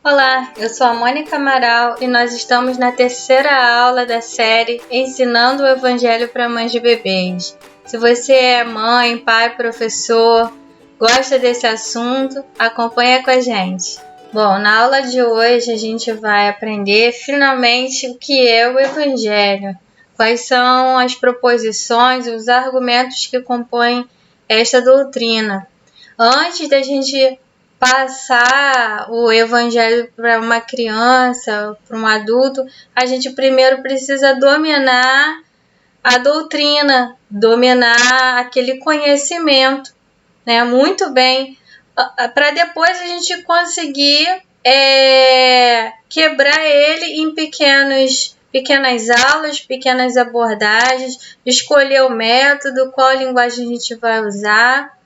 Olá, eu sou a Mônica Amaral e nós estamos na terceira aula da série Ensinando o Evangelho para Mães de Bebês. Se você é mãe, pai, professor, gosta desse assunto, acompanha com a gente. Bom, na aula de hoje a gente vai aprender finalmente o que é o Evangelho, quais são as proposições e os argumentos que compõem esta doutrina. Antes da gente passar o evangelho para uma criança, para um adulto, a gente primeiro precisa dominar a doutrina, dominar aquele conhecimento, né? Muito bem, para depois a gente conseguir quebrar ele em pequenas aulas, pequenas abordagens, escolher o método, qual linguagem a gente vai usar.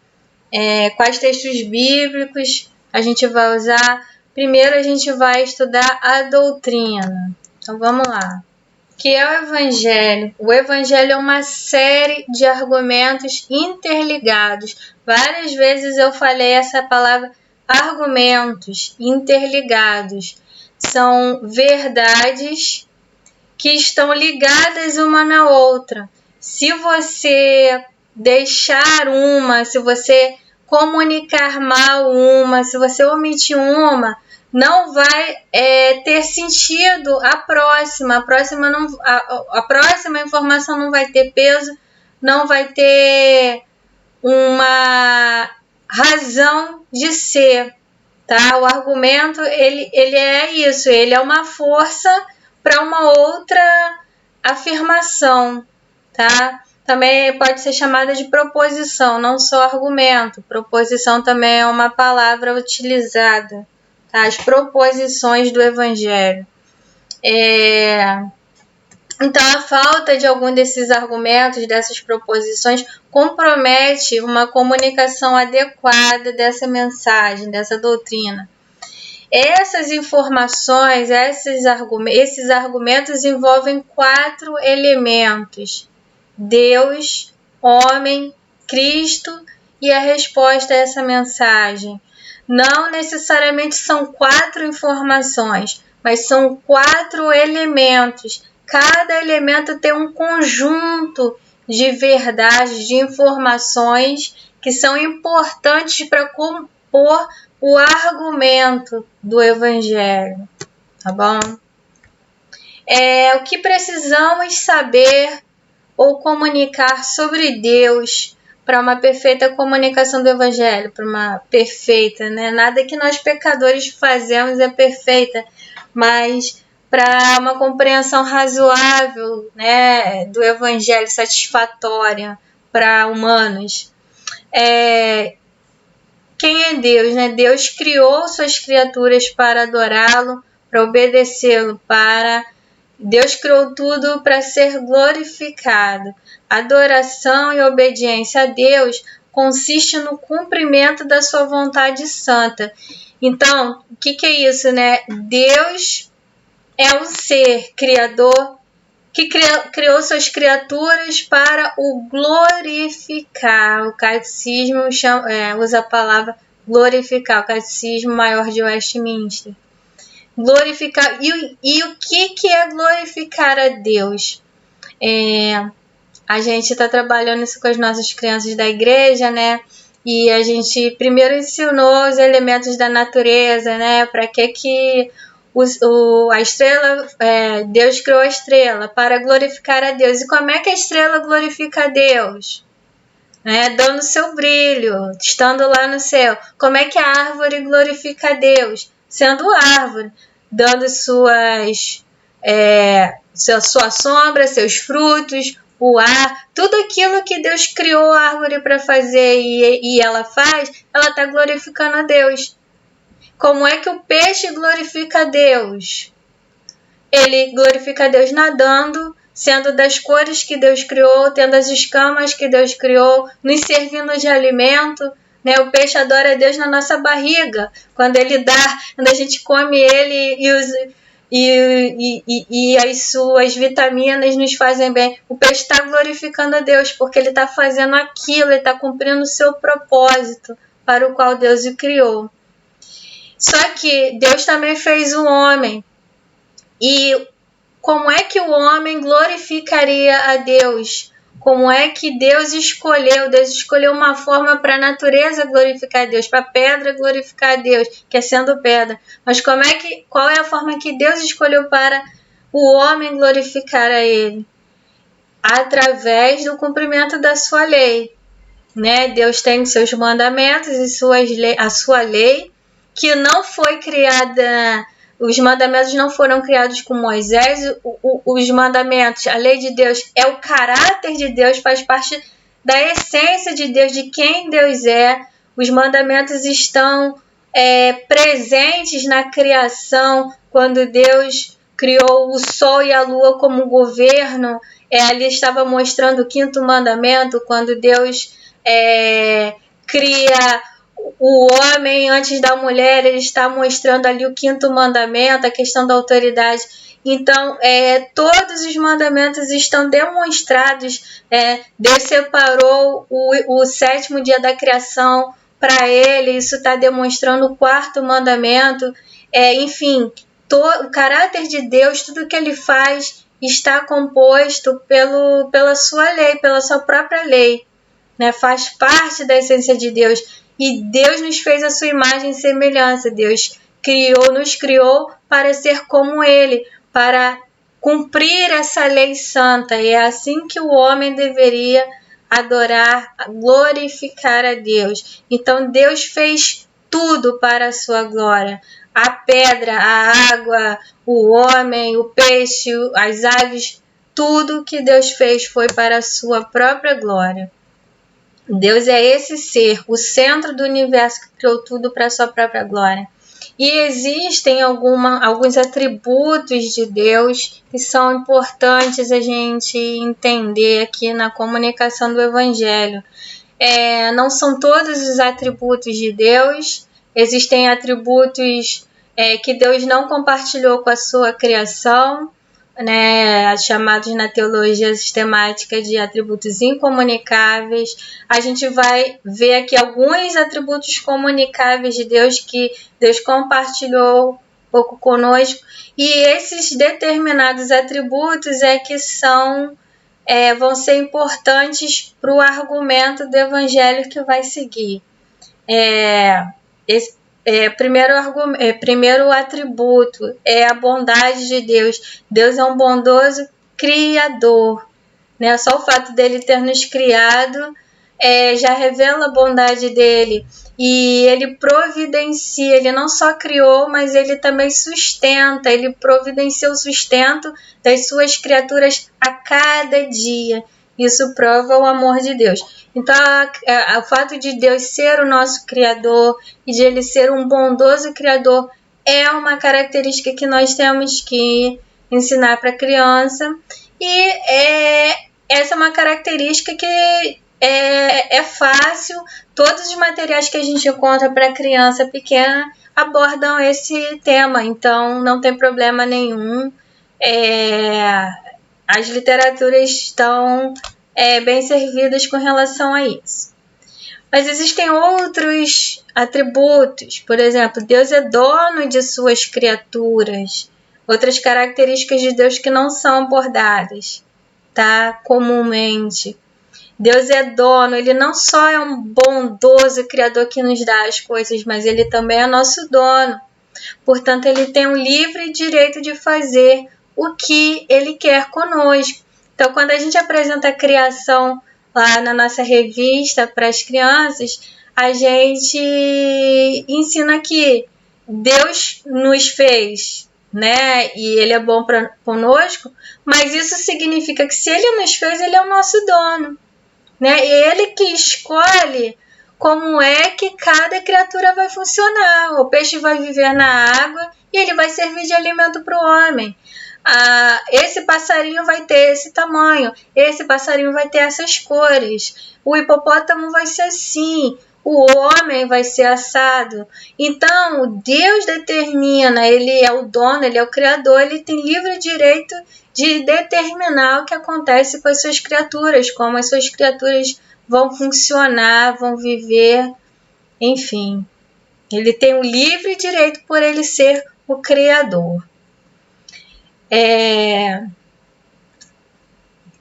Quais textos bíblicos a gente vai usar. Primeiro a gente vai estudar a doutrina. Então vamos lá. O que é o Evangelho? O Evangelho é uma série de argumentos interligados. Várias vezes eu falei essa palavra argumentos interligados. São verdades que estão ligadas uma na outra. Se você deixar uma, se você comunicar mal uma, se você omitir uma, não vai ter sentido a próxima. A próxima informação não vai ter peso, não vai ter uma razão de ser, tá? O argumento, ele é isso, ele é uma força para uma outra afirmação, tá? Também pode ser chamada de proposição, não só argumento. Proposição também é uma palavra utilizada, tá? As proposições do Evangelho. Então, a falta de algum desses argumentos, dessas proposições, compromete uma comunicação adequada dessa mensagem, dessa doutrina. Essas informações, esses argumentos envolvem 4 elementos: Deus, homem, Cristo e a resposta a essa mensagem. Não necessariamente são 4 informações, mas são 4 elementos. Cada elemento tem um conjunto de verdades, de informações que são importantes para compor o argumento do Evangelho, tá bom? O que precisamos saber ou comunicar sobre Deus para uma perfeita comunicação do Evangelho, para uma perfeita, né? Nada que nós pecadores fazemos é perfeita, mas para uma compreensão razoável, né, do Evangelho, satisfatória para humanos. Quem é Deus, né? Deus criou suas criaturas para adorá-lo, para obedecê-lo, Deus criou tudo para ser glorificado. Adoração e obediência a Deus consiste no cumprimento da sua vontade santa. Então, o que é isso, né? Deus é um ser criador que criou suas criaturas para o glorificar. O catecismo usa a palavra glorificar, o catecismo maior de Westminster. Glorificar. E o que é glorificar a Deus? A gente está trabalhando isso com as nossas crianças da igreja, né? E a gente primeiro ensinou os elementos da natureza, né? Para que a estrela, Deus criou a estrela para glorificar a Deus. E como é que a estrela glorifica a Deus? Dando seu brilho, estando lá no céu. Como é que a árvore glorifica a Deus? Sendo árvore, dando sua sombra, seus frutos, o ar, tudo aquilo que Deus criou a árvore para fazer e ela faz, ela está glorificando a Deus. Como é que o peixe glorifica a Deus? Ele glorifica a Deus nadando, sendo das cores que Deus criou, tendo as escamas que Deus criou, nos servindo de alimento. Né? O peixe adora a Deus na nossa barriga, quando a gente come ele e as suas vitaminas nos fazem bem. O peixe está glorificando a Deus, porque ele está fazendo aquilo, ele está cumprindo o seu propósito para o qual Deus o criou. Só que Deus também fez o homem. E como é que o homem glorificaria a Deus? Como é que Deus escolheu? Deus escolheu uma forma para a natureza glorificar a Deus, para a pedra glorificar a Deus, que é sendo pedra. Mas qual é a forma que Deus escolheu para o homem glorificar a Ele? Através do cumprimento da sua lei. Né? Deus tem os seus mandamentos e a sua lei, que não foi criada. Os mandamentos não foram criados com Moisés. Os mandamentos, a lei de Deus é o caráter de Deus, faz parte da essência de Deus, de quem Deus é. Os mandamentos estão presentes na criação, quando Deus criou o sol e a lua como governo. Ali estava mostrando o quinto mandamento, quando Deus cria o homem antes da mulher, ele está mostrando ali o quinto mandamento, a questão da autoridade. Então, todos os mandamentos estão demonstrados. Deus separou o sétimo dia da criação para ele, isso está demonstrando o quarto mandamento. Enfim, o caráter de Deus, tudo que ele faz está composto pela sua lei, pela sua própria lei. Né? Faz parte da essência de Deus. E Deus nos fez a sua imagem e semelhança. Deus nos criou para ser como Ele, para cumprir essa lei santa. E é assim que o homem deveria adorar, glorificar a Deus. Então Deus fez tudo para a sua glória. A pedra, a água, o homem, o peixe, as aves, tudo que Deus fez foi para a sua própria glória. Deus é esse ser, o centro do universo, que criou tudo para a sua própria glória. E existem alguns atributos de Deus que são importantes a gente entender aqui na comunicação do Evangelho. Não são todos os atributos de Deus, existem atributos que Deus não compartilhou com a sua criação, né, chamados na teologia sistemática de atributos incomunicáveis. A gente vai ver aqui alguns atributos comunicáveis de Deus que Deus compartilhou um pouco conosco, e esses determinados atributos que vão ser importantes para o argumento do evangelho que vai seguir. Primeiro atributo é a bondade de Deus. Deus é um bondoso criador. Né? Só o fato dele ter nos criado já revela a bondade dele. E ele providencia, ele não só criou, mas ele também sustenta. Ele providencia o sustento das suas criaturas a cada dia. Isso prova o amor de Deus. Então, o fato de Deus ser o nosso Criador e de Ele ser um bondoso Criador é uma característica que nós temos que ensinar para a criança. E essa é uma característica que é fácil. Todos os materiais que a gente encontra para criança pequena abordam esse tema, então não tem problema nenhum. As literaturas estão bem servidas com relação a isso. Mas existem outros atributos. Por exemplo, Deus é dono de suas criaturas. Outras características de Deus que não são abordadas, tá? Comumente. Deus é dono, ele não só é um bondoso criador que nos dá as coisas, mas ele também é nosso dono. Portanto, ele tem o livre direito de fazer o que ele quer conosco. Então, quando a gente apresenta a criação lá na nossa revista para as crianças, a gente ensina que Deus nos fez, né? E ele é bom conosco, mas isso significa que se ele nos fez, ele é o nosso dono, né? E ele que escolhe como é que cada criatura vai funcionar. O peixe vai viver na água e ele vai servir de alimento para o homem. Esse passarinho vai ter esse tamanho, esse passarinho vai ter essas cores, o hipopótamo vai ser assim, o homem vai ser assado. Então, Deus determina, ele é o dono, ele é o criador, ele tem livre direito de determinar o que acontece com as suas criaturas, como as suas criaturas vão funcionar, vão viver, enfim. Ele tem o livre direito por ele ser o Criador.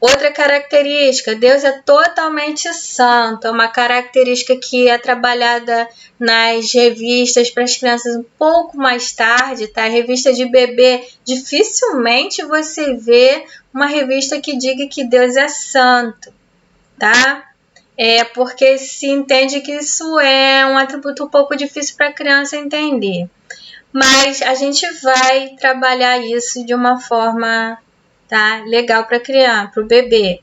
Outra característica, Deus é totalmente santo. É uma característica que é trabalhada nas revistas para as crianças um pouco mais tarde, tá? Revista de bebê, dificilmente você vê uma revista que diga que Deus é santo, tá? Porque se entende que isso é um atributo um pouco difícil para a criança entender. Mas a gente vai trabalhar isso de uma forma, tá, legal para criança, para o bebê.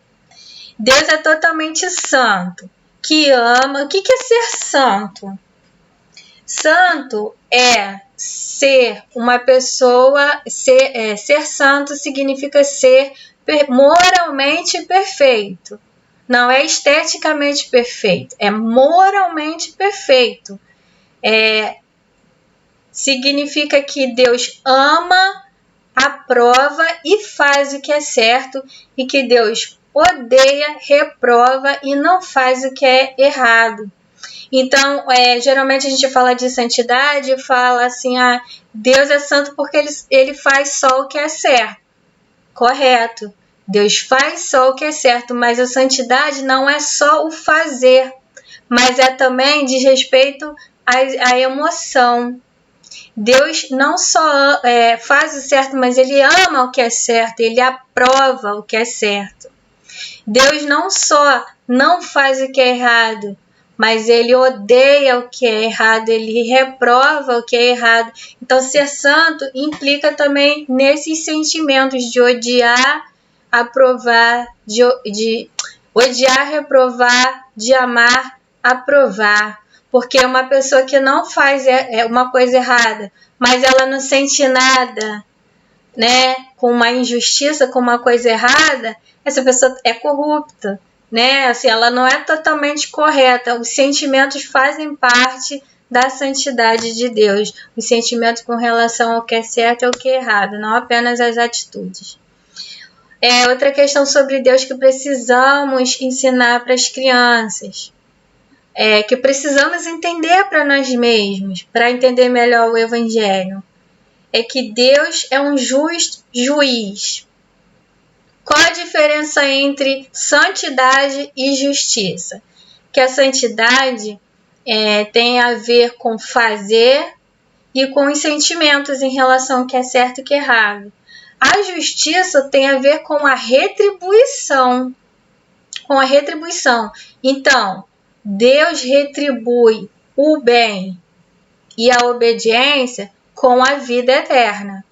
Deus é totalmente santo, que ama. O que é ser santo? Santo é ser uma pessoa, ser santo significa ser moralmente perfeito. Não é esteticamente perfeito, é moralmente perfeito. Significa que Deus ama, aprova e faz o que é certo, e que Deus odeia, reprova e não faz o que é errado. Então, geralmente a gente fala de santidade e fala assim, Deus é santo porque ele faz só o que é certo. Correto. Deus faz só o que é certo, mas a santidade não é só o fazer, mas é também diz respeito à emoção. Deus não só faz o certo, mas ele ama o que é certo, ele aprova o que é certo. Deus não só não faz o que é errado, mas ele odeia o que é errado, ele reprova o que é errado. Então, ser santo implica também nesses sentimentos de odiar, aprovar, de odiar, reprovar, de amar, aprovar. Porque uma pessoa que não faz uma coisa errada, mas ela não sente nada, né, com uma injustiça, com uma coisa errada, essa pessoa é corrupta, né? Assim, ela não é totalmente correta. Os sentimentos fazem parte da santidade de Deus. Os sentimentos com relação ao que é certo e ao que é errado, não apenas as atitudes. Outra questão sobre Deus que precisamos ensinar para as crianças. Que precisamos entender para nós mesmos, para entender melhor o Evangelho, é que Deus é um justo juiz. Qual a diferença entre santidade e justiça? Que a santidade tem a ver com fazer e com os sentimentos em relação ao que é certo e que é errado. A justiça tem a ver com a retribuição. Então, Deus retribui o bem e a obediência com a vida eterna.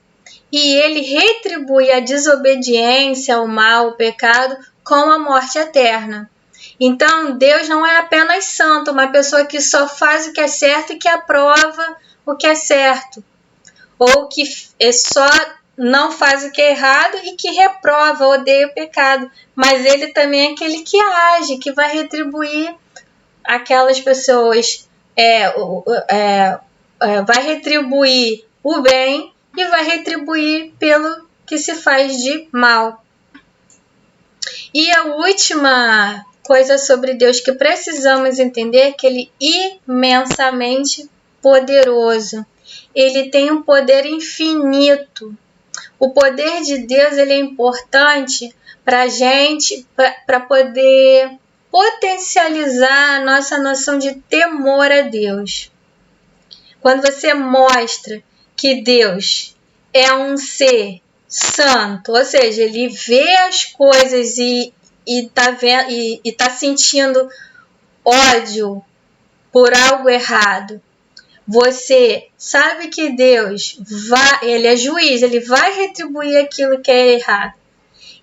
E ele retribui a desobediência, o mal, o pecado, com a morte eterna. Então, Deus não é apenas santo, uma pessoa que só faz o que é certo e que aprova o que é certo. Ou que só não faz o que é errado e que reprova, odeia o pecado. Mas ele também é aquele que age, que vai retribuir aquelas pessoas, vai retribuir o bem e vai retribuir pelo que se faz de mal. E a última coisa sobre Deus que precisamos entender é que ele é imensamente poderoso. Ele tem um poder infinito. O poder de Deus ele é importante para a gente, para poder potencializar a nossa noção de temor a Deus. Quando você mostra que Deus é um ser santo, ou seja, ele vê as coisas e está sentindo ódio por algo errado. Você sabe que Deus ele é juiz, ele vai retribuir aquilo que é errado.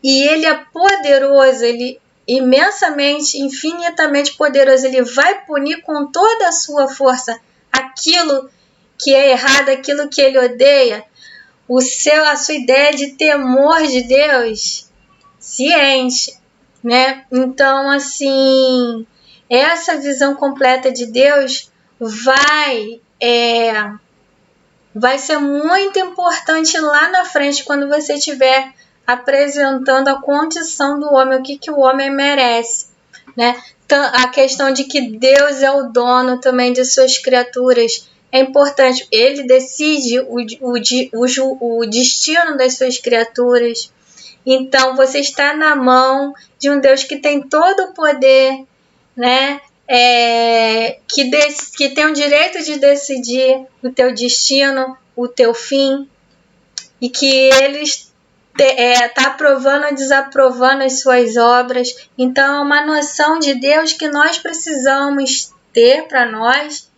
E ele é poderoso, ele imensamente, infinitamente poderoso, ele vai punir com toda a sua força aquilo que é errado, aquilo que ele odeia. A sua ideia de temor de Deus se enche, né? Então, assim, essa visão completa de Deus vai ser muito importante lá na frente quando você estiver apresentando a condição do homem, o que o homem merece, né? A questão de que Deus é o dono também de suas criaturas, é importante. Ele decide o destino das suas criaturas. Então, você está na mão de um Deus que tem todo o poder, né? Que tem o direito de decidir o teu destino, o teu fim, e que Ele está aprovando ou desaprovando as suas obras. Então, é uma noção de Deus que nós precisamos ter para nós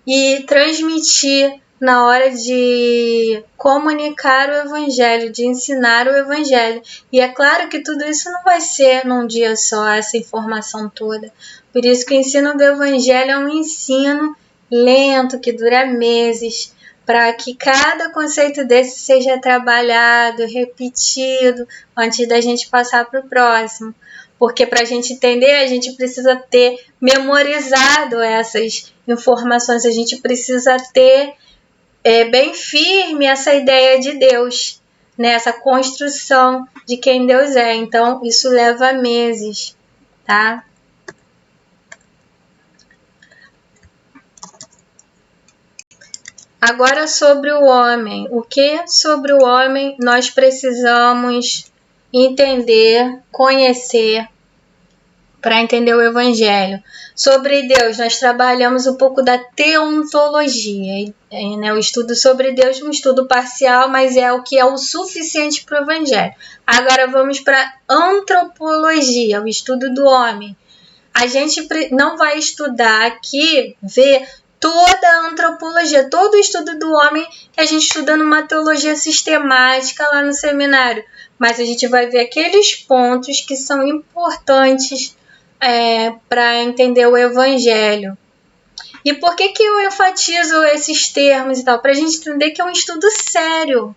e transmitir na hora de comunicar o Evangelho, de ensinar o Evangelho. E é claro que tudo isso não vai ser num dia só, essa informação toda. Por isso que o ensino do Evangelho é um ensino lento, que dura meses, para que cada conceito desse seja trabalhado, repetido, antes da gente passar para o próximo. Porque para a gente entender, a gente precisa ter memorizado essas informações, a gente precisa ter bem firme essa ideia de Deus, né? Essa construção de quem Deus é. Então, isso leva meses, tá? Agora sobre o homem. O que sobre o homem nós precisamos entender, conhecer, para entender o Evangelho? Sobre Deus, nós trabalhamos um pouco da teontologia, né? O estudo sobre Deus é um estudo parcial, mas é o que é o suficiente para o Evangelho. Agora vamos para antropologia, o estudo do homem. A gente não vai estudar aqui, ver toda a antropologia, todo o estudo do homem que a gente estuda numa teologia sistemática lá no seminário, mas a gente vai ver aqueles pontos que são importantes para entender o Evangelho. E por que eu enfatizo esses termos e tal? Para a gente entender que é um estudo sério,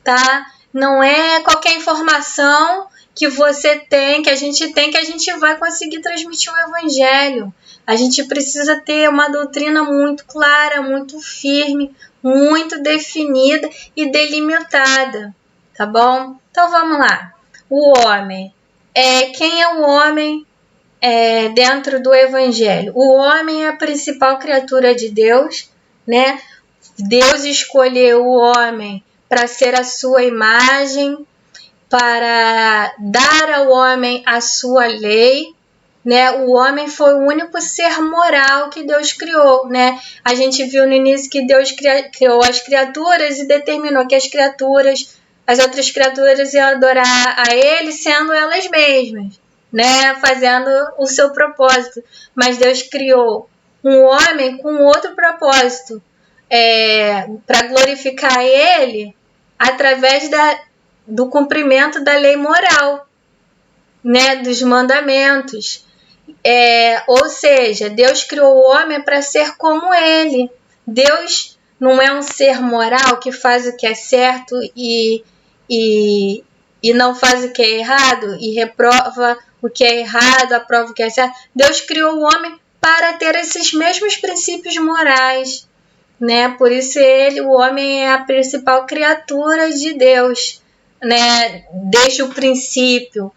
tá? Não é qualquer informação que você tem, que a gente vai conseguir transmitir o Evangelho. A gente precisa ter uma doutrina muito clara, muito firme, muito definida e delimitada, tá bom? Então vamos lá. O homem. Quem é o homem? Dentro do Evangelho. O homem é a principal criatura de Deus, né? Deus escolheu o homem para ser a sua imagem, para dar ao homem a sua lei, né? O homem foi o único ser moral que Deus criou, né? A gente viu no início que Deus criou as criaturas e determinou que as outras criaturas iam adorar a Ele sendo elas mesmas, né? Fazendo o seu propósito. Mas Deus criou um homem com outro propósito, para glorificar Ele através do cumprimento da lei moral, né? Dos mandamentos. Ou seja, Deus criou o homem para ser como Ele. Deus não é um ser moral que faz o que é certo e não faz o que é errado, e reprova o que é errado, aprova o que é certo. Deus criou o homem para ter esses mesmos princípios morais, né? Por isso o homem é a principal criatura de Deus, né? Desde o princípio.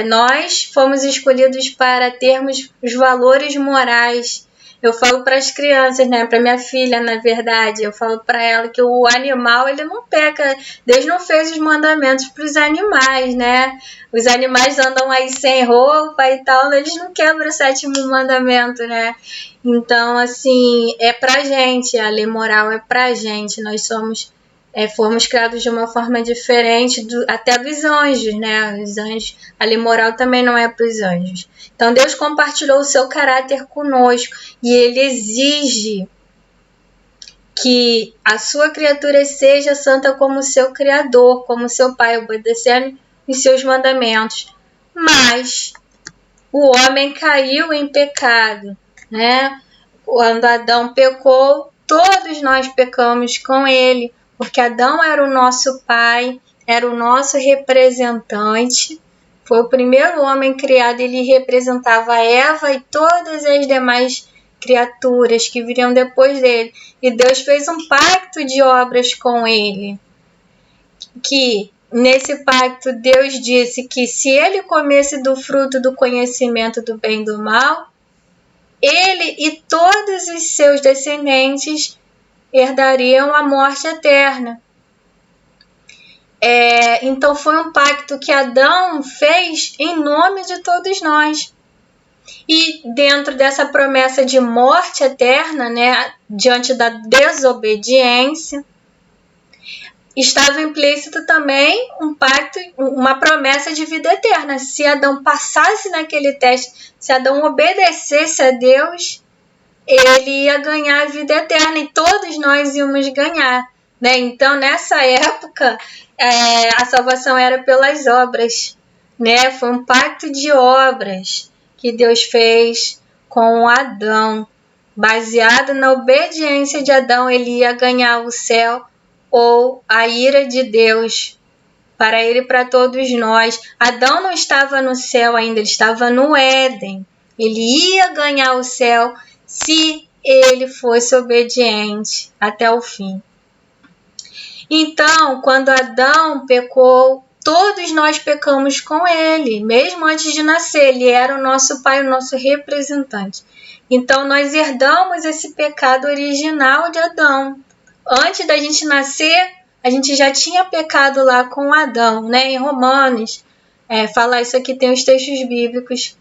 Nós fomos escolhidos para termos os valores morais. Eu falo para as crianças, né? Para minha filha, na verdade, eu falo para ela que o animal, ele não peca. Deus não fez os mandamentos para os animais, né? Os animais andam aí sem roupa e tal, eles não quebram o 7º mandamento, né? Então, assim, é pra gente, a lei moral é pra gente. Nós fomos criados de uma forma diferente até dos anjos, né? Os anjos, a lei moral também não é para os anjos. Então, Deus compartilhou o seu caráter conosco e Ele exige que a sua criatura seja santa como o seu Criador, como o seu Pai, obedecendo os seus mandamentos. Mas o homem caiu em pecado, né? Quando Adão pecou, todos nós pecamos com ele, porque Adão era o nosso pai, era o nosso representante, foi o primeiro homem criado, ele representava Eva e todas as demais criaturas que viriam depois dele. E Deus fez um pacto de obras com ele, que nesse pacto Deus disse que se ele comesse do fruto do conhecimento do bem e do mal, ele e todos os seus descendentes herdariam a morte eterna. Então foi um pacto que Adão fez em nome de todos nós. E dentro dessa promessa de morte eterna, né, diante da desobediência, estava implícito também um pacto, uma promessa de vida eterna. Se Adão passasse naquele teste, se Adão obedecesse a Deus, ele ia ganhar a vida eterna e todos nós íamos ganhar, né? Então, nessa época, a salvação era pelas obras, né? Foi um pacto de obras que Deus fez com Adão. Baseado na obediência de Adão, ele ia ganhar o céu ou a ira de Deus para ele e para todos nós. Adão não estava no céu ainda, ele estava no Éden. Ele ia ganhar o céu se ele fosse obediente até o fim. Então, quando Adão pecou, todos nós pecamos com ele, mesmo antes de nascer. Ele era o nosso pai, o nosso representante. Então, nós herdamos esse pecado original de Adão. Antes da gente nascer, a gente já tinha pecado lá com Adão, né? Em Romanos, falar isso aqui, tem os textos bíblicos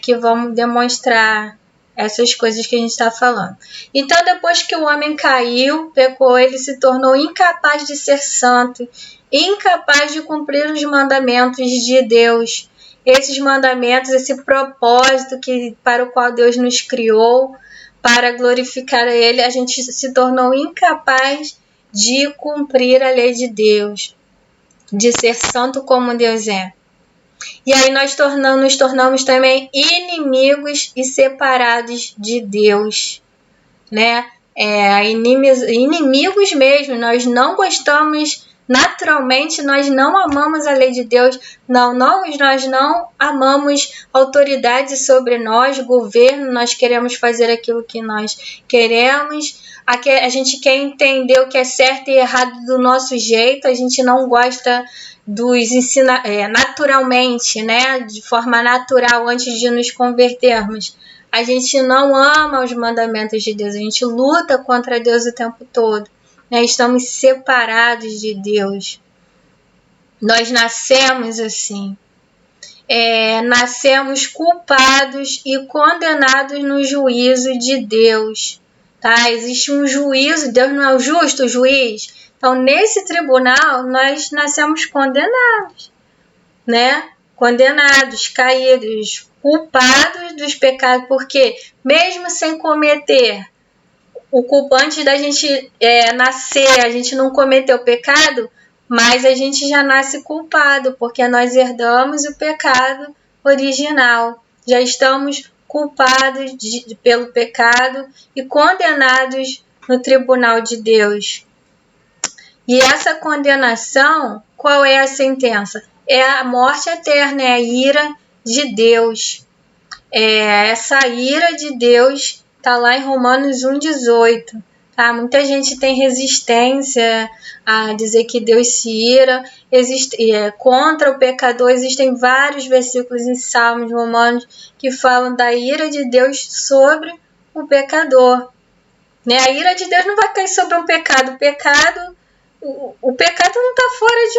que vão demonstrar essas coisas que a gente está falando. Então, depois que o homem caiu, pecou, ele se tornou incapaz de ser santo, incapaz de cumprir os mandamentos de Deus. Esses mandamentos, esse propósito para o qual Deus nos criou, para glorificar a Ele, a gente se tornou incapaz de cumprir a lei de Deus, de ser santo como Deus é. E aí nós nos tornamos também inimigos e separados de Deus, né? Inimigos mesmo, nós não gostamos, naturalmente nós não amamos a lei de Deus, nós não amamos autoridade sobre nós, governo, nós queremos fazer aquilo que nós queremos, a gente quer entender o que é certo e errado do nosso jeito, a gente não gosta dos naturalmente, né, de forma natural, antes de nos convertermos. A gente não ama os mandamentos de Deus, a gente luta contra Deus o tempo todo, né? Estamos separados de Deus. Nós nascemos assim. Nascemos culpados e condenados no juízo de Deus. Tá? Existe um juízo, Deus não é o justo juiz. Então, nesse tribunal, nós nascemos condenados, né? Condenados, caídos, culpados dos pecados, porque mesmo sem cometer o culpa, antes da gente nascer, a gente não cometeu pecado, mas a gente já nasce culpado, porque nós herdamos o pecado original. Já estamos culpados pelo pecado e condenados no tribunal de Deus. E essa condenação, qual é a sentença? É a morte eterna, é a ira de Deus. Essa ira de Deus está lá em Romanos 1,18. Tá? Muita gente tem resistência a dizer que Deus se ira. Contra o pecador, existem vários versículos em Salmos, Romanos, que falam da ira de Deus sobre o pecador. Né? A ira de Deus não vai cair sobre um pecado. O pecado não está fora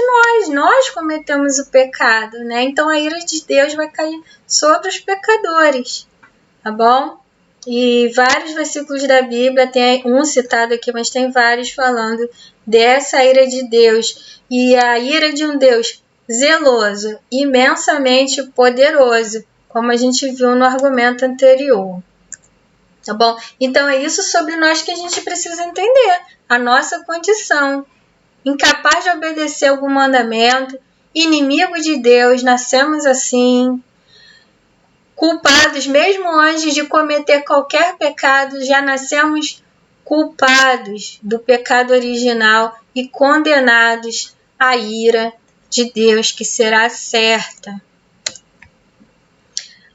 de nós cometemos o pecado, né? Então a ira de Deus vai cair sobre os pecadores, tá bom? E vários versículos da Bíblia, tem um citado aqui, mas tem vários falando dessa ira de Deus. E a ira de um Deus zeloso, imensamente poderoso, como a gente viu no argumento anterior. Tá bom? Então é isso sobre nós que a gente precisa entender, a nossa condição. Incapaz de obedecer algum mandamento, inimigo de Deus, nascemos assim, culpados mesmo antes de cometer qualquer pecado, já nascemos culpados do pecado original e condenados à ira de Deus, que será certa.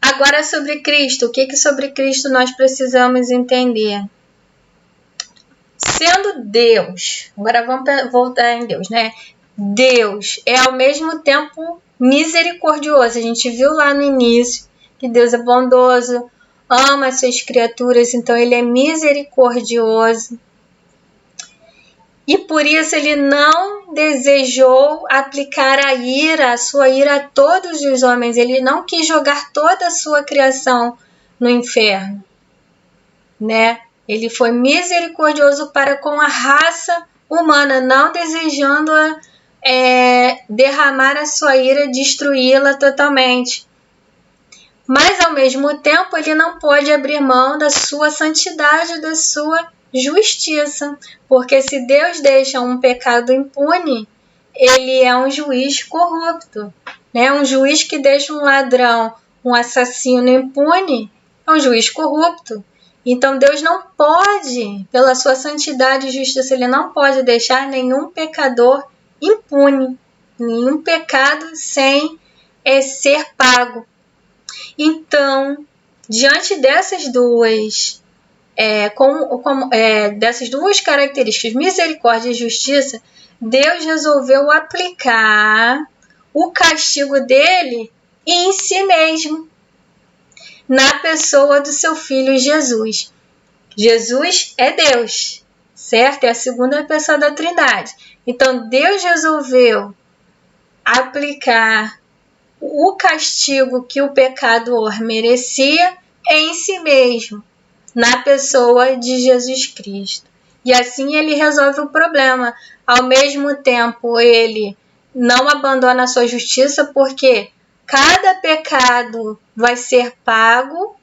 Agora sobre Cristo, o que sobre Cristo nós precisamos entender? Sendo Deus, agora vamos voltar em Deus, né? Deus é ao mesmo tempo misericordioso. A gente viu lá no início que Deus é bondoso, ama as suas criaturas, então Ele é misericordioso. E por isso ele não desejou aplicar a sua ira a todos os homens. Ele não quis jogar toda a sua criação no inferno, né? Ele foi misericordioso para com a raça humana, não desejando derramar a sua ira, destruí-la totalmente. Mas, ao mesmo tempo, ele não pode abrir mão da sua santidade, da sua justiça. Porque se Deus deixa um pecado impune, ele é um juiz corrupto, né? Um juiz que deixa um ladrão, um assassino impune, é um juiz corrupto. Então, Deus não pode, pela sua santidade e justiça, ele não pode deixar nenhum pecador impune, nenhum pecado sem ser pago. Então, diante dessas duas dessas duas características, misericórdia e justiça, Deus resolveu aplicar o castigo dele em si mesmo, na pessoa do seu Filho Jesus. Jesus é Deus, certo? É a segunda pessoa da Trindade. Então, Deus resolveu aplicar o castigo que o pecador merecia em si mesmo, na pessoa de Jesus Cristo. E assim ele resolve o problema. Ao mesmo tempo, ele não abandona a sua justiça, porque cada pecado vai ser pago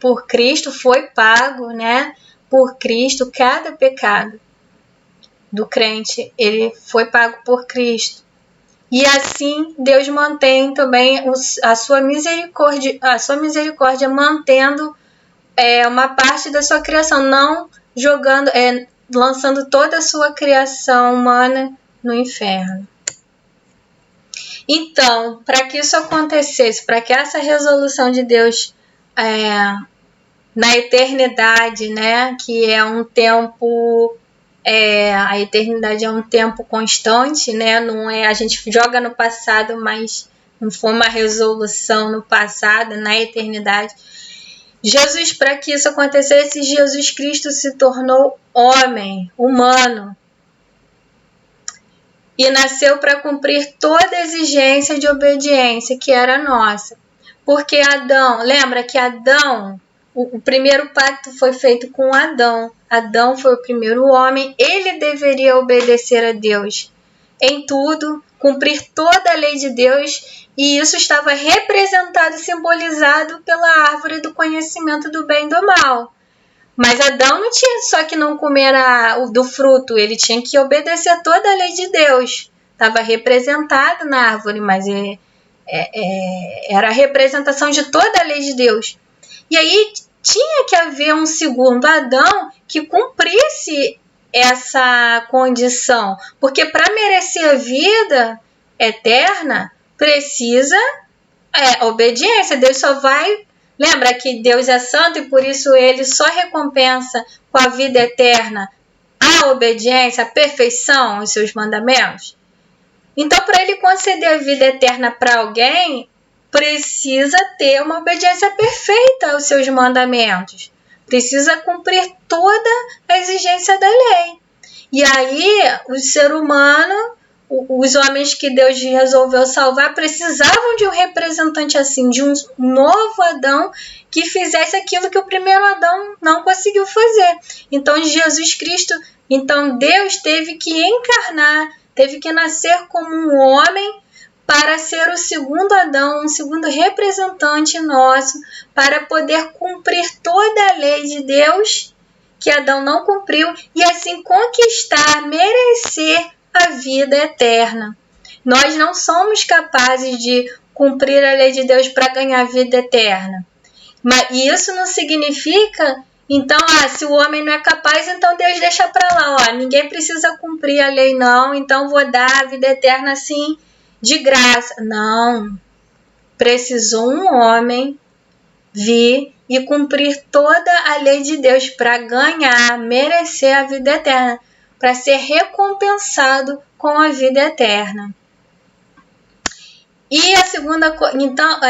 por Cristo, foi pago, né? Por Cristo, cada pecado do crente, ele foi pago por Cristo. E assim Deus mantém também a sua misericórdia mantendo uma parte da sua criação, não lançando toda a sua criação humana no inferno. Então, para que isso acontecesse, para que essa resolução de Deus na eternidade, né, que é um tempo, a eternidade é um tempo constante, né, não é, a gente joga no passado, mas não foi uma resolução no passado, na eternidade. Para que isso acontecesse, Jesus Cristo se tornou homem, humano, e nasceu para cumprir toda a exigência de obediência que era nossa. Porque Adão, lembra que Adão, o primeiro pacto foi feito com Adão. Adão foi o primeiro homem, ele deveria obedecer a Deus em tudo, cumprir toda a lei de Deus, e isso estava representado e simbolizado pela árvore do conhecimento do bem e do mal. Mas Adão não tinha só que não comer do fruto, ele tinha que obedecer a toda a lei de Deus. Estava representado na árvore, mas era a representação de toda a lei de Deus. E aí tinha que haver um segundo Adão que cumprisse essa condição, porque para merecer a vida eterna precisa obediência. Deus só vai, lembra que Deus é santo e por isso ele só recompensa com a vida eterna a obediência, a perfeição aos seus mandamentos. Então, para ele conceder a vida eterna para alguém, precisa ter uma obediência perfeita aos seus mandamentos. Precisa cumprir toda a exigência da lei. E aí, o ser humano, os homens que Deus resolveu salvar, precisavam de um representante assim, de um novo Adão que fizesse aquilo que o primeiro Adão não conseguiu fazer. Então, Jesus Cristo, Deus teve que encarnar, teve que nascer como um homem para ser o segundo Adão, um segundo representante nosso, para poder cumprir toda a lei de Deus que Adão não cumpriu e assim conquistar, merecer a vida eterna. Nós não somos capazes de cumprir a lei de Deus para ganhar a vida eterna. Mas isso não significa, então, se o homem não é capaz, então Deus deixa para lá, ninguém precisa cumprir a lei não, então vou dar a vida eterna assim, de graça. Não. Precisou um homem vir e cumprir toda a lei de Deus para ganhar, merecer a vida eterna, para ser recompensado com a vida eterna. E a segunda coisa, então,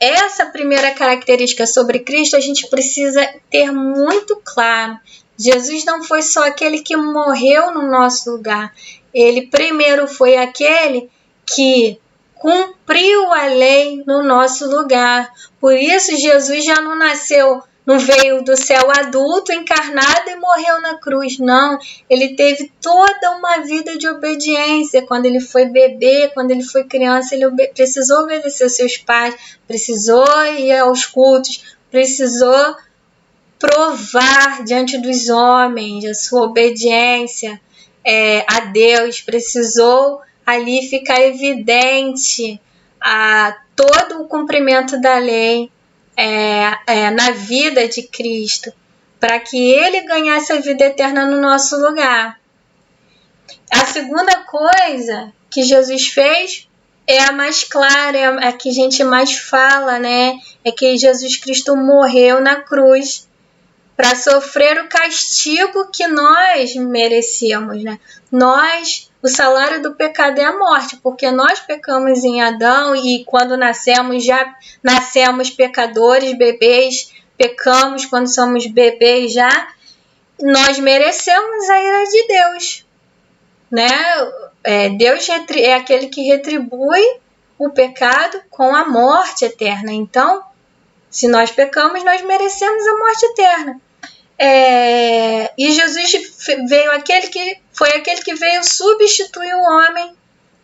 essa primeira característica sobre Cristo a gente precisa ter muito claro, Jesus não foi só aquele que morreu no nosso lugar. Ele primeiro foi aquele que cumpriu a lei no nosso lugar. Por isso Jesus já não nasceu, não veio do céu adulto, encarnado e morreu na cruz. Não, ele teve toda uma vida de obediência. Quando ele foi bebê, quando ele foi criança, ele precisou obedecer aos seus pais, precisou ir aos cultos, precisou provar diante dos homens a sua obediência a Deus, precisou ali ficar evidente todo o cumprimento da lei na vida de Cristo, para que ele ganhasse a vida eterna no nosso lugar. A segunda coisa que Jesus fez é a mais clara, é a que a gente mais fala, né? É que Jesus Cristo morreu na cruz para sofrer o castigo que nós merecíamos, né? O salário do pecado é a morte, porque nós pecamos em Adão e quando nascemos, já nascemos pecadores, bebês, pecamos quando somos bebês já, nós merecemos a ira de Deus, né? Deus é aquele que retribui o pecado com a morte eterna. Então, se nós pecamos, nós merecemos a morte eterna. E Jesus foi aquele que veio substituir o homem,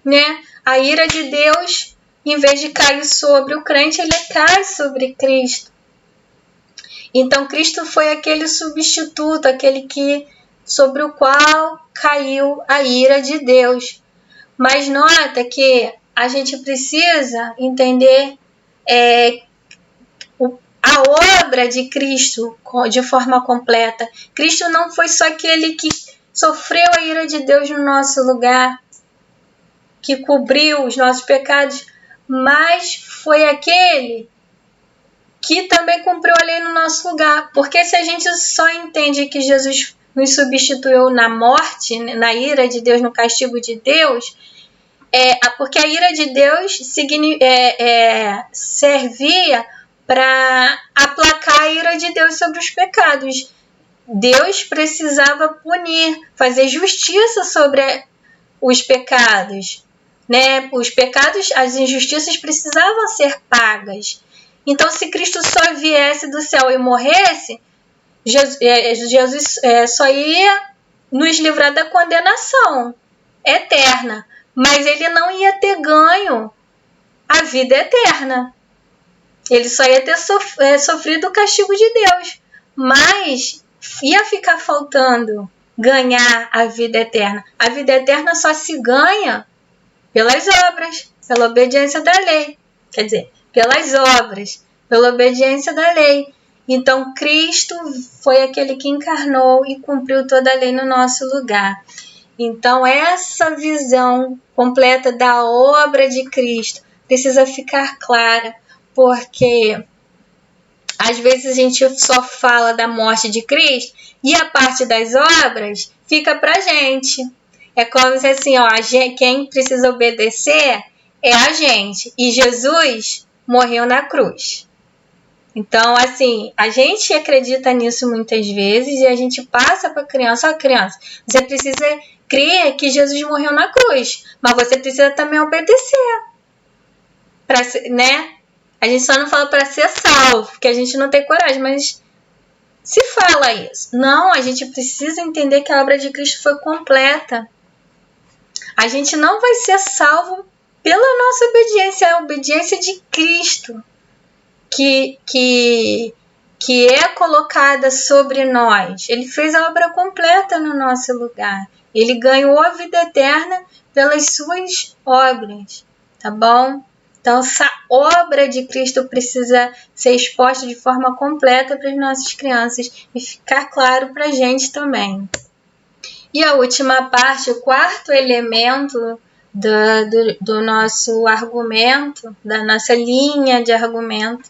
né? A ira de Deus, em vez de cair sobre o crente, ele cai sobre Cristo. Então, Cristo foi aquele substituto, aquele sobre o qual caiu a ira de Deus. Mas nota que a gente precisa entender a obra de Cristo de forma completa. Cristo não foi só aquele que sofreu a ira de Deus no nosso lugar, que cobriu os nossos pecados, mas foi aquele que também cumpriu a lei no nosso lugar. Porque se a gente só entende que Jesus nos substituiu na morte, na ira de Deus, no castigo de Deus, porque a ira de Deus servia para aplacar a ira de Deus sobre os pecados. Deus precisava punir, fazer justiça sobre os pecados, né? Os pecados, as injustiças precisavam ser pagas. Então, se Cristo só viesse do céu e morresse, Jesus só ia nos livrar da condenação eterna, mas ele não ia ter ganho a vida eterna. Ele só ia ter sofrido o castigo de Deus, mas ia ficar faltando ganhar a vida eterna. A vida eterna só se ganha pelas obras, pela obediência da lei. Quer dizer, pelas obras, pela obediência da lei. Então, Cristo foi aquele que encarnou e cumpriu toda a lei no nosso lugar. Então, essa visão completa da obra de Cristo precisa ficar clara, porque às vezes a gente só fala da morte de Cristo e a parte das obras fica pra gente. É como se assim, quem precisa obedecer é a gente. E Jesus morreu na cruz. Então, assim, a gente acredita nisso muitas vezes e a gente passa para a criança, criança, você precisa crer que Jesus morreu na cruz, mas você precisa também obedecer. Né? A gente só não fala para ser salvo, porque a gente não tem coragem, mas se fala isso. Não, a gente precisa entender que a obra de Cristo foi completa. A gente não vai ser salvo pela nossa obediência, é a obediência de Cristo que é colocada sobre nós. Ele fez a obra completa no nosso lugar. Ele ganhou a vida eterna pelas suas obras, tá bom? Então, essa obra de Cristo precisa ser exposta de forma completa para as nossas crianças e ficar claro para a gente também. E a última parte, o quarto elemento do nosso argumento, da nossa linha de argumento,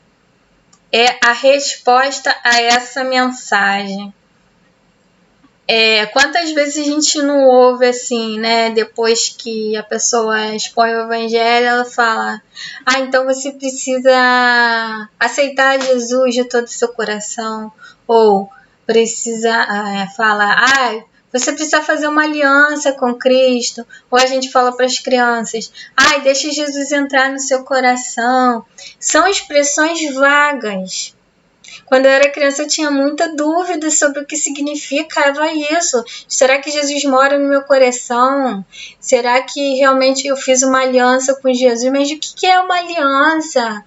é a resposta a essa mensagem. Quantas vezes a gente não ouve assim, né? Depois que a pessoa expõe o evangelho, ela fala: então você precisa aceitar Jesus de todo o seu coração. Ou fala, você precisa fazer uma aliança com Cristo. Ou a gente fala para as crianças, deixa Jesus entrar no seu coração. São expressões vagas. Quando eu era criança, eu tinha muita dúvida sobre o que significava isso. Será que Jesus mora no meu coração? Será que realmente eu fiz uma aliança com Jesus? Mas o que é uma aliança?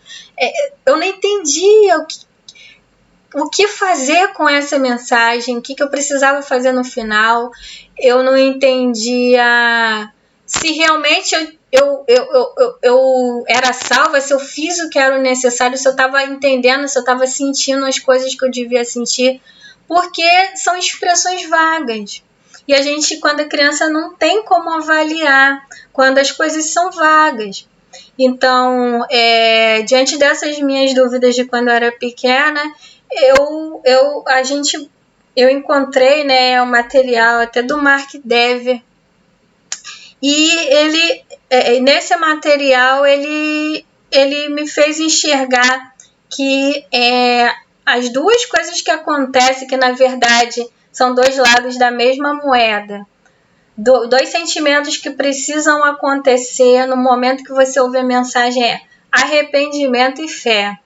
Eu não entendia o que fazer com essa mensagem, o que eu precisava fazer no final. Eu não entendia se realmente eu era salva, se eu fiz o que era necessário, se eu estava entendendo, se eu estava sentindo as coisas que eu devia sentir, porque são expressões vagas. E a gente, quando é criança, não tem como avaliar quando as coisas são vagas. Então, diante dessas minhas dúvidas de quando eu era pequena, eu encontrei, né, um material até do Mark Dever, e ele, nesse material, ele me fez enxergar que as duas coisas que acontecem, que na verdade são dois lados da mesma moeda, dois sentimentos que precisam acontecer no momento que você ouve a mensagem, arrependimento e fé.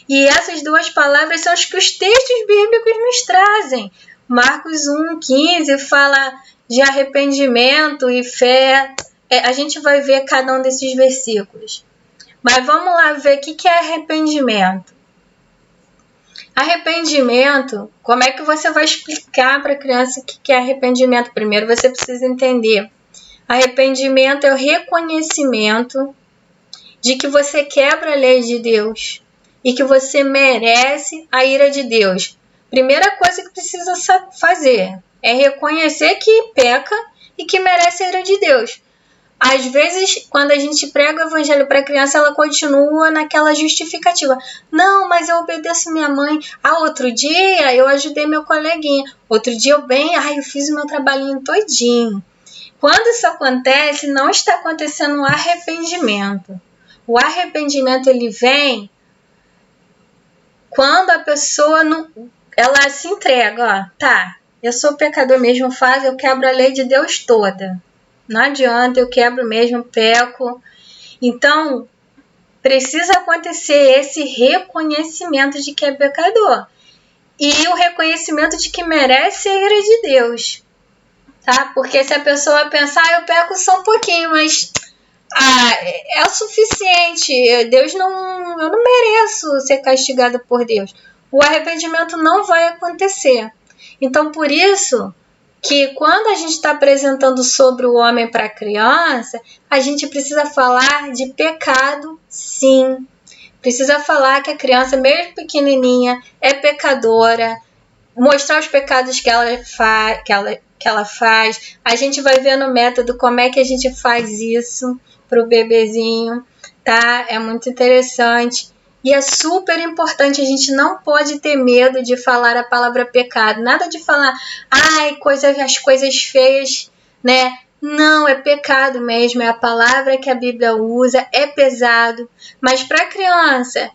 E essas duas palavras são as que os textos bíblicos nos trazem. Marcos 1,15 fala de arrependimento e fé. A gente vai ver cada um desses versículos. Mas vamos lá ver o que é arrependimento. Arrependimento, como é que você vai explicar para a criança o que é arrependimento? Primeiro você precisa entender. Arrependimento é o reconhecimento de que você quebra a lei de Deus e que você merece a ira de Deus. Primeira coisa que precisa fazer é reconhecer que peca e que merece a ira de Deus. Às vezes, quando a gente prega o evangelho para a criança, ela continua naquela justificativa. Não, mas eu obedeço minha mãe. Outro dia eu ajudei meu coleguinha. Outro dia eu fiz o meu trabalhinho todinho. Quando isso acontece, não está acontecendo um arrependimento. O arrependimento, ele vem quando a pessoa ela se entrega, eu sou pecador mesmo, eu quebro a lei de Deus toda. Não adianta, eu quebro mesmo, peco. Então, precisa acontecer esse reconhecimento de que é pecador. E o reconhecimento de que merece a ira de Deus. Tá? Porque se a pessoa pensar, eu peco só um pouquinho, mas é o suficiente. Eu não mereço ser castigado por Deus. O arrependimento não vai acontecer. Então, por isso que quando a gente está apresentando sobre o homem para a criança, a gente precisa falar de pecado, sim. Precisa falar que a criança, mesmo pequenininha, é pecadora, mostrar os pecados que ela faz. A gente vai ver no método como é que a gente faz isso para o bebezinho, tá? É muito interessante. E é super importante, a gente não pode ter medo de falar a palavra pecado. Nada de falar, as coisas feias, né? Não, é pecado mesmo, é a palavra que a Bíblia usa, é pesado. Mas para a criança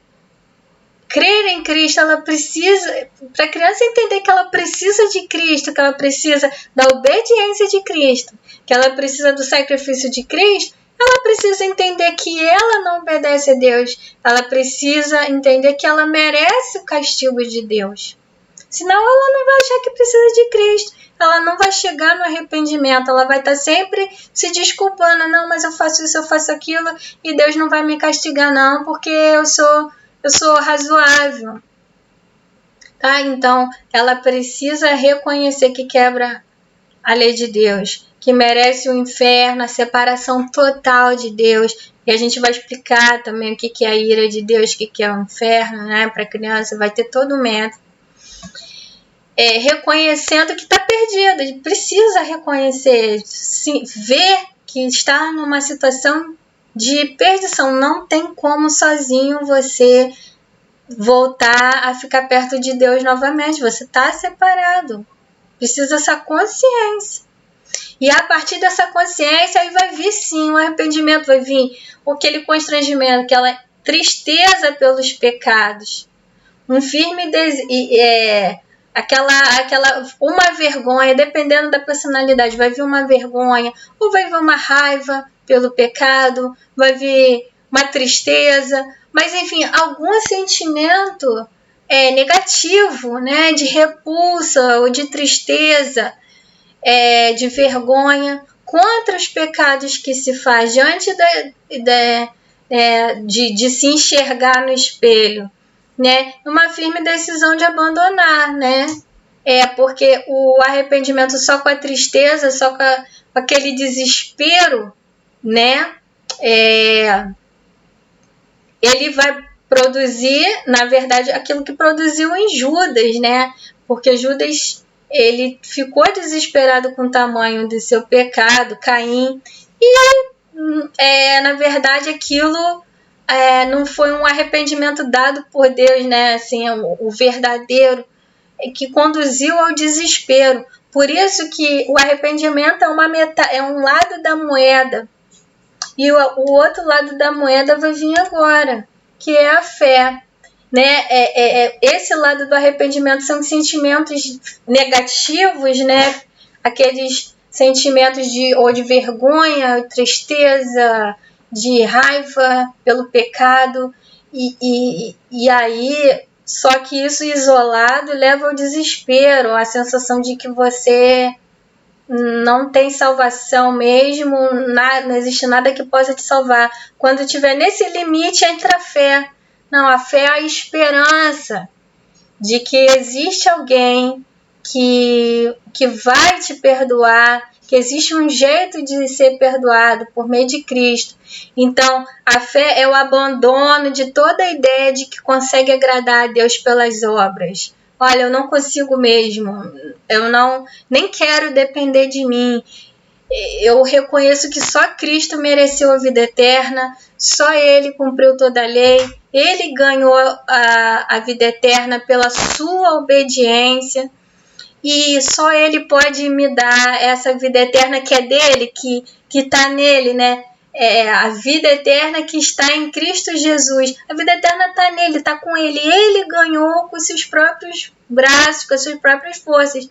crer em Cristo, ela precisa, para a criança entender que ela precisa de Cristo, que ela precisa da obediência de Cristo, que ela precisa do sacrifício de Cristo, ela precisa entender que ela não obedece a Deus. Ela precisa entender que ela merece o castigo de Deus. Senão ela não vai achar que precisa de Cristo. Ela não vai chegar no arrependimento. Ela vai estar sempre se desculpando. Não, mas eu faço isso, eu faço aquilo e Deus não vai me castigar não, porque eu sou razoável. Tá? Então, ela precisa reconhecer que quebra a lei de Deus, que merece o inferno, a separação total de Deus. E a gente vai explicar também o que é a ira de Deus, o que é o inferno, né? Para a criança, vai ter todo o método. Reconhecendo que está perdida, precisa reconhecer, ver que está numa situação de perdição. Não tem como sozinho você voltar a ficar perto de Deus novamente. Você está separado. Precisa dessa consciência. E a partir dessa consciência, aí vai vir sim o arrependimento, vai vir aquele constrangimento, aquela tristeza pelos pecados. Um firme uma vergonha, dependendo da personalidade, vai vir uma vergonha, ou vai vir uma raiva pelo pecado, vai vir uma tristeza, mas enfim, algum sentimento negativo, né, de repulsa ou de tristeza, de vergonha contra os pecados que se faz diante de se enxergar no espelho, né? Uma firme decisão de abandonar, né? Porque o arrependimento só com a tristeza, só com aquele desespero, né? Ele vai produzir, na verdade, aquilo que produziu em Judas, né? Porque Judas, ele ficou desesperado com o tamanho do seu pecado, Caim, e na verdade aquilo não foi um arrependimento dado por Deus, né? Assim, o verdadeiro, que conduziu ao desespero. Por isso que o arrependimento é um lado da moeda, e o outro lado da moeda vai vir agora, que é a fé, né? Esse lado do arrependimento são sentimentos negativos, né? Aqueles sentimentos de vergonha, tristeza, de raiva pelo pecado, e aí, só que isso isolado leva ao desespero, a sensação de que você não tem salvação mesmo, não existe nada que possa te salvar. Quando estiver nesse limite, entra a fé. Não, a fé é a esperança de que existe alguém que vai te perdoar, que existe um jeito de ser perdoado por meio de Cristo. Então, a fé é o abandono de toda a ideia de que consegue agradar a Deus pelas obras. Olha, eu não consigo mesmo, eu nem quero depender de mim. Eu reconheço que só Cristo mereceu a vida eterna, só Ele cumpriu toda a lei, Ele ganhou a vida eterna pela sua obediência, e só Ele pode me dar essa vida eterna que é dele, que está nele, né? A vida eterna que está em Cristo Jesus. A vida eterna está nele, está com Ele. Ele ganhou com seus próprios braços, com as suas próprias forças.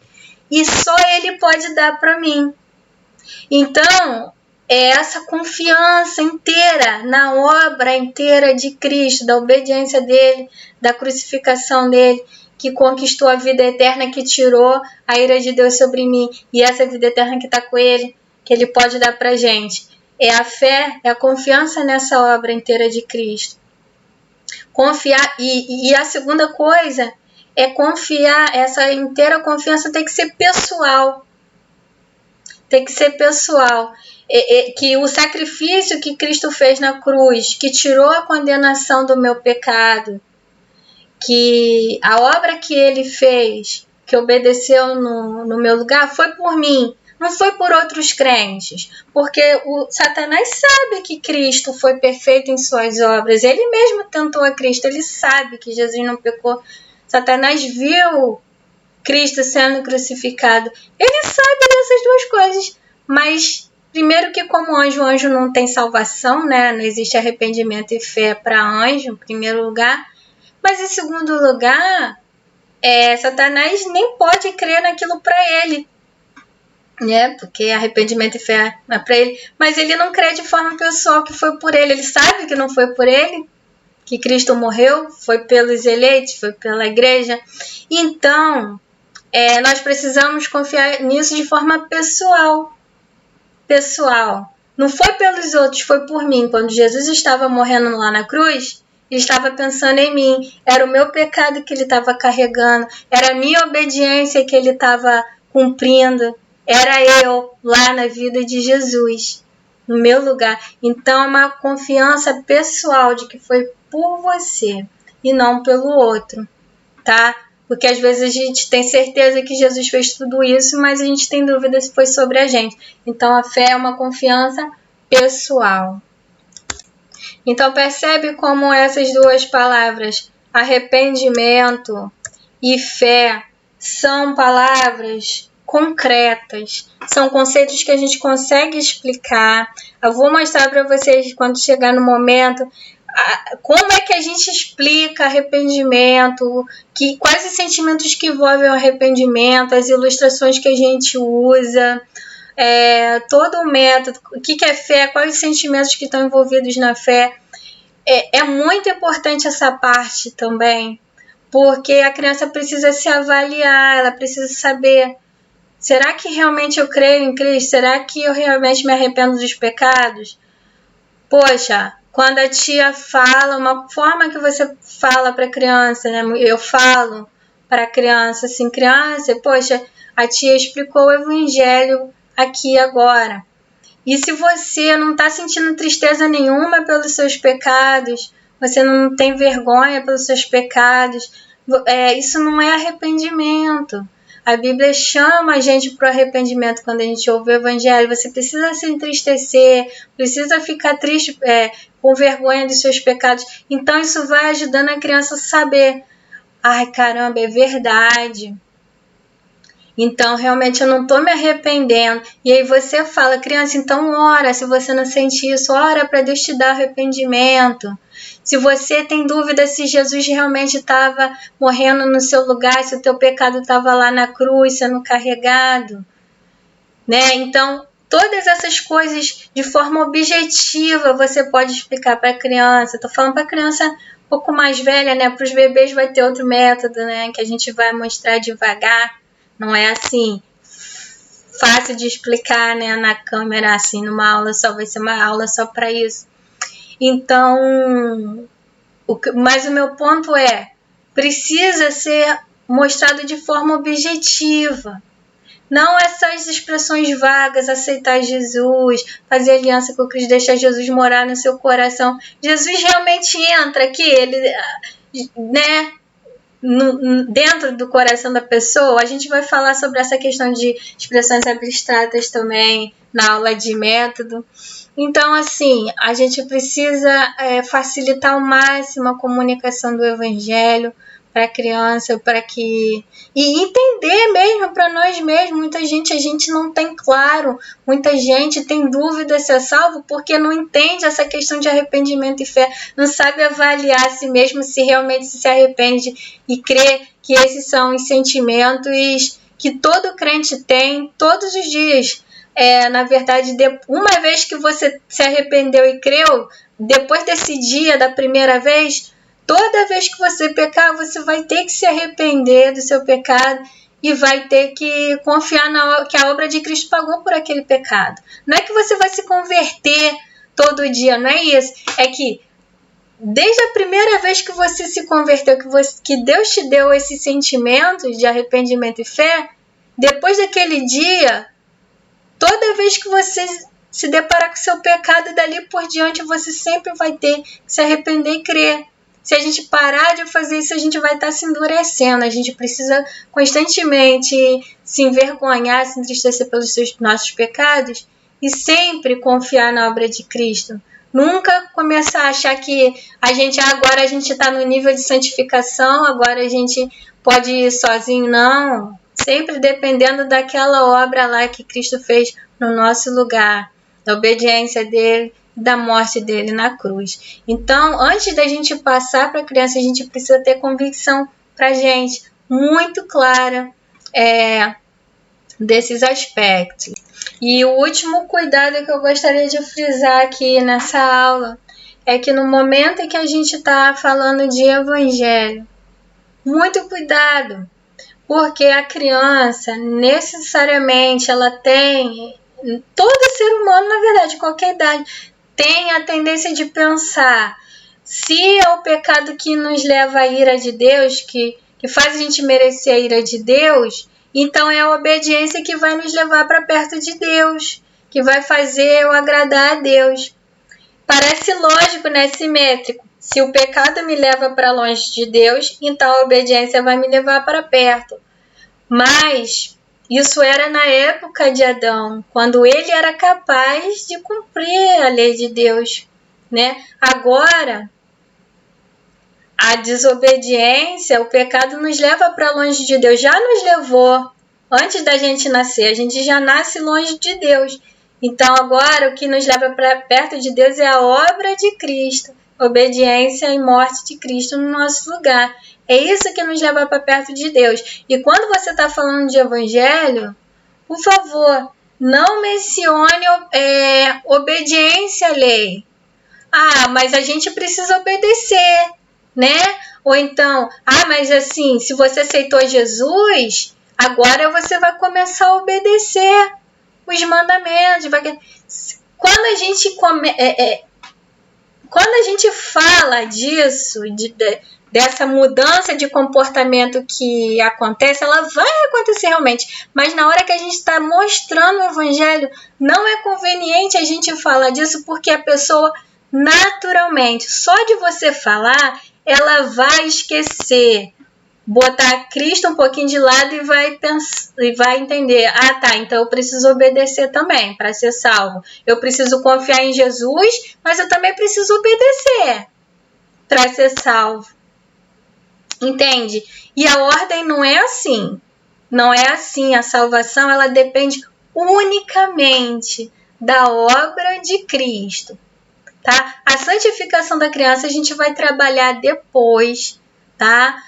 E só Ele pode dar para mim. Então, é essa confiança inteira na obra inteira de Cristo, da obediência dele, da crucificação dele, que conquistou a vida eterna, que tirou a ira de Deus sobre mim, e essa vida eterna que está com ele, que ele pode dar para a gente. É a fé, é a confiança nessa obra inteira de Cristo. Confiar, e a segunda coisa é confiar, essa inteira confiança tem que ser pessoal. Tem que ser pessoal. Que o sacrifício que Cristo fez na cruz, que tirou a condenação do meu pecado, que a obra que ele fez, que obedeceu no meu lugar, foi por mim, não foi por outros crentes, porque o Satanás sabe que Cristo foi perfeito em suas obras, ele mesmo tentou a Cristo, ele sabe que Jesus não pecou. Satanás viu Cristo sendo crucificado, ele sabe dessas duas coisas, mas primeiro que como anjo, o anjo não tem salvação, né? Não existe arrependimento e fé para anjo, em primeiro lugar. Mas em segundo lugar, Satanás nem pode crer naquilo para ele, né? Porque arrependimento e fé não é para ele. Mas ele não crê de forma pessoal que foi por ele. Ele sabe que não foi por ele, que Cristo morreu, foi pelos eleitos, foi pela igreja. Então, nós precisamos confiar nisso de forma pessoal. Pessoal. Não foi pelos outros, foi por mim. Quando Jesus estava morrendo lá na cruz, ele estava pensando em mim, era o meu pecado que ele estava carregando, era a minha obediência que ele estava cumprindo, era eu lá na vida de Jesus, no meu lugar. Então é uma confiança pessoal de que foi por você e não pelo outro, tá? Porque às vezes a gente tem certeza que Jesus fez tudo isso, mas a gente tem dúvida se foi sobre a gente. Então a fé é uma confiança pessoal. Então percebe como essas duas palavras, arrependimento e fé, são palavras concretas, são conceitos que a gente consegue explicar. Eu vou mostrar para vocês quando chegar no momento como é que a gente explica arrependimento, quais os sentimentos que envolvem o arrependimento, as ilustrações que a gente usa, todo o método, o que é fé, quais os sentimentos que estão envolvidos na fé. É muito importante essa parte também, porque a criança precisa se avaliar, ela precisa saber, será que realmente eu creio em Cristo? Será que eu realmente me arrependo dos pecados? Poxa, quando a tia fala, uma forma que você fala para a criança, né? Eu falo para a criança assim, criança, poxa, a tia explicou o evangelho aqui agora. E se você não está sentindo tristeza nenhuma pelos seus pecados, você não tem vergonha pelos seus pecados, isso não é arrependimento. A Bíblia chama a gente para o arrependimento quando a gente ouve o Evangelho. Você precisa se entristecer, precisa ficar triste, com vergonha dos seus pecados. Então isso vai ajudando a criança a saber, ai caramba, é verdade. Então, realmente, eu não estou me arrependendo. E aí você fala, criança, então ora. Se você não sente isso, ora para Deus te dar arrependimento. Se você tem dúvida se Jesus realmente estava morrendo no seu lugar, se o teu pecado estava lá na cruz, sendo carregado, né? Então, todas essas coisas de forma objetiva você pode explicar para a criança. Estou falando para a criança um pouco mais velha, né? Para os bebês vai ter outro método, né? Que a gente vai mostrar devagar. Não é assim, fácil de explicar, né, na câmera, assim, numa aula só, vai ser uma aula só para isso. Então, mas o meu ponto precisa ser mostrado de forma objetiva. Não essas expressões vagas, aceitar Jesus, fazer aliança com Cristo, deixar Jesus morar no seu coração. Jesus realmente entra aqui, ele, né, dentro do coração da pessoa. A gente vai falar sobre essa questão de expressões abstratas também na aula de método. Então, assim, a gente precisa facilitar ao máximo a comunicação do Evangelho para a criança, e entender mesmo para nós mesmos. Muita gente, a gente não tem claro, muita gente tem dúvida se é salvo porque não entende essa questão de arrependimento e fé, não sabe avaliar a si mesmo se realmente se arrepende e crê que esses são os sentimentos que todo crente tem todos os dias. Na verdade, uma vez que você se arrependeu e creu, depois desse dia da primeira vez, toda vez que você pecar, você vai ter que se arrepender do seu pecado e vai ter que confiar que a obra de Cristo pagou por aquele pecado. Não é que você vai se converter todo dia, não é isso. É que desde a primeira vez que você se converteu, que Deus te deu esse sentimento de arrependimento e fé, depois daquele dia, toda vez que você se deparar com o seu pecado, dali por diante você sempre vai ter que se arrepender e crer. Se a gente parar de fazer isso, a gente vai estar se endurecendo. A gente precisa constantemente se envergonhar, se entristecer pelos nossos pecados e sempre confiar na obra de Cristo. Nunca começar a achar que agora a gente está no nível de santificação, agora a gente pode ir sozinho. Não. Sempre dependendo daquela obra lá que Cristo fez no nosso lugar, da obediência dele, da morte dele na cruz. Então, antes da gente passar para a criança, a gente precisa ter convicção para a gente muito clara desses aspectos. E o último cuidado que eu gostaria de frisar aqui nessa aula é que no momento em que a gente está falando de evangelho, muito cuidado, porque a criança necessariamente ela tem, todo ser humano na verdade, qualquer idade, tem a tendência de pensar se é o pecado que nos leva à ira de Deus, que faz a gente merecer a ira de Deus, então é a obediência que vai nos levar para perto de Deus, que vai fazer eu agradar a Deus. Parece lógico, né? Simétrico. Se o pecado me leva para longe de Deus, então a obediência vai me levar para perto. Mas isso era na época de Adão, quando ele era capaz de cumprir a lei de Deus, né? Agora, a desobediência, o pecado nos leva para longe de Deus. Já nos levou antes da gente nascer. A gente já nasce longe de Deus. Então, agora, o que nos leva para perto de Deus é a obra de Cristo, obediência e morte de Cristo no nosso lugar. É isso que nos leva para perto de Deus. E quando você está falando de evangelho, por favor, não mencione obediência à lei. Ah, mas a gente precisa obedecer, né? Ou então, mas assim, se você aceitou Jesus, agora você vai começar a obedecer os mandamentos. Quando a gente fala disso, dessa mudança de comportamento que acontece, ela vai acontecer realmente. Mas na hora que a gente está mostrando o evangelho, não é conveniente a gente falar disso, porque a pessoa naturalmente, só de você falar, ela vai esquecer, botar Cristo um pouquinho de lado e vai entender, então eu preciso obedecer também para ser salvo. Eu preciso confiar em Jesus, mas eu também preciso obedecer para ser salvo. Entende? E a ordem não é assim. Não é assim. A salvação, ela depende unicamente da obra de Cristo. Tá? A santificação da criança a gente vai trabalhar depois, tá?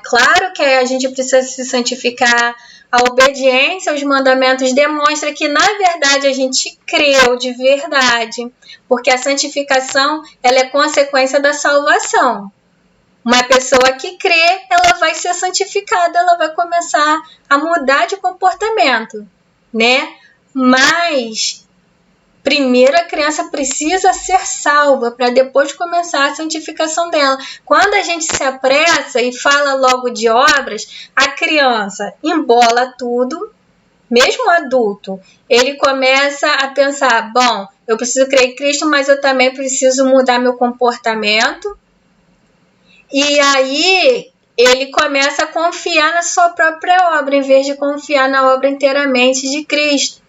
Claro que a gente precisa se santificar. A obediência aos mandamentos demonstra que, na verdade, a gente creu de verdade, porque a santificação ela é consequência da salvação. Uma pessoa que crê, ela vai ser santificada, ela vai começar a mudar de comportamento, né? Mas primeiro a criança precisa ser salva para depois começar a santificação dela. Quando a gente se apressa e fala logo de obras, a criança embola tudo, mesmo o adulto, ele começa a pensar, bom, eu preciso crer em Cristo, mas eu também preciso mudar meu comportamento. E aí ele começa a confiar na sua própria obra, em vez de confiar na obra inteiramente de Cristo.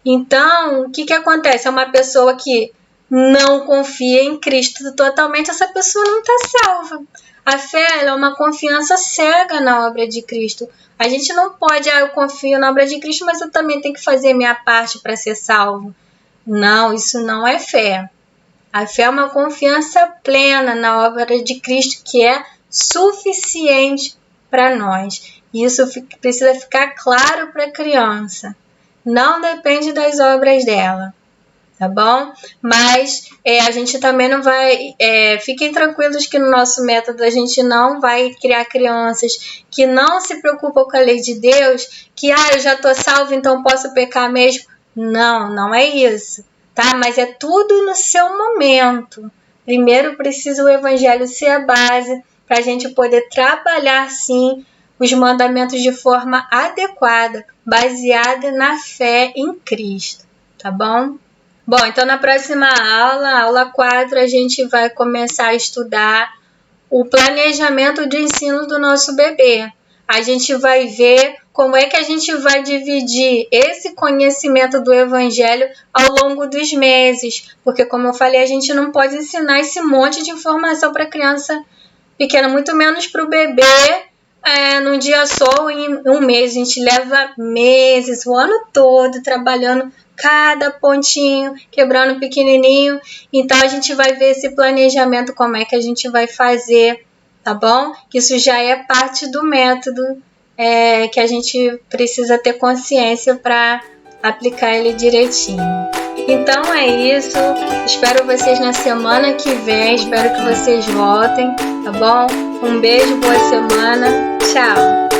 Então, o que acontece? É uma pessoa que não confia em Cristo totalmente, essa pessoa não está salva. A fé é uma confiança cega na obra de Cristo. A gente não pode, eu confio na obra de Cristo, mas eu também tenho que fazer minha parte para ser salvo. Não, isso não é fé. A fé é uma confiança plena na obra de Cristo, que é suficiente para nós. Isso precisa ficar claro para a criança. Não depende das obras dela, tá bom? Mas a gente também não vai... fiquem tranquilos que no nosso método a gente não vai criar crianças que não se preocupam com a lei de Deus, que eu já estou salvo, então posso pecar mesmo. Não, não é isso. Tá? Mas é tudo no seu momento. Primeiro precisa o evangelho ser a base para a gente poder trabalhar sim os mandamentos de forma adequada, baseada na fé em Cristo, tá bom? Bom, então na próxima aula 4, a gente vai começar a estudar o planejamento de ensino do nosso bebê. A gente vai ver como é que a gente vai dividir esse conhecimento do evangelho ao longo dos meses, porque como eu falei, a gente não pode ensinar esse monte de informação para a criança pequena, muito menos para o bebê num dia só ou em um mês. A gente leva meses, o ano todo trabalhando cada pontinho, quebrando pequenininho. Então a gente vai ver esse planejamento, como é que a gente vai fazer, tá bom? Que isso já é parte do método que a gente precisa ter consciência para aplicar ele direitinho. Então é isso, espero vocês na semana que vem, espero que vocês voltem, tá bom? Um beijo, boa semana, tchau!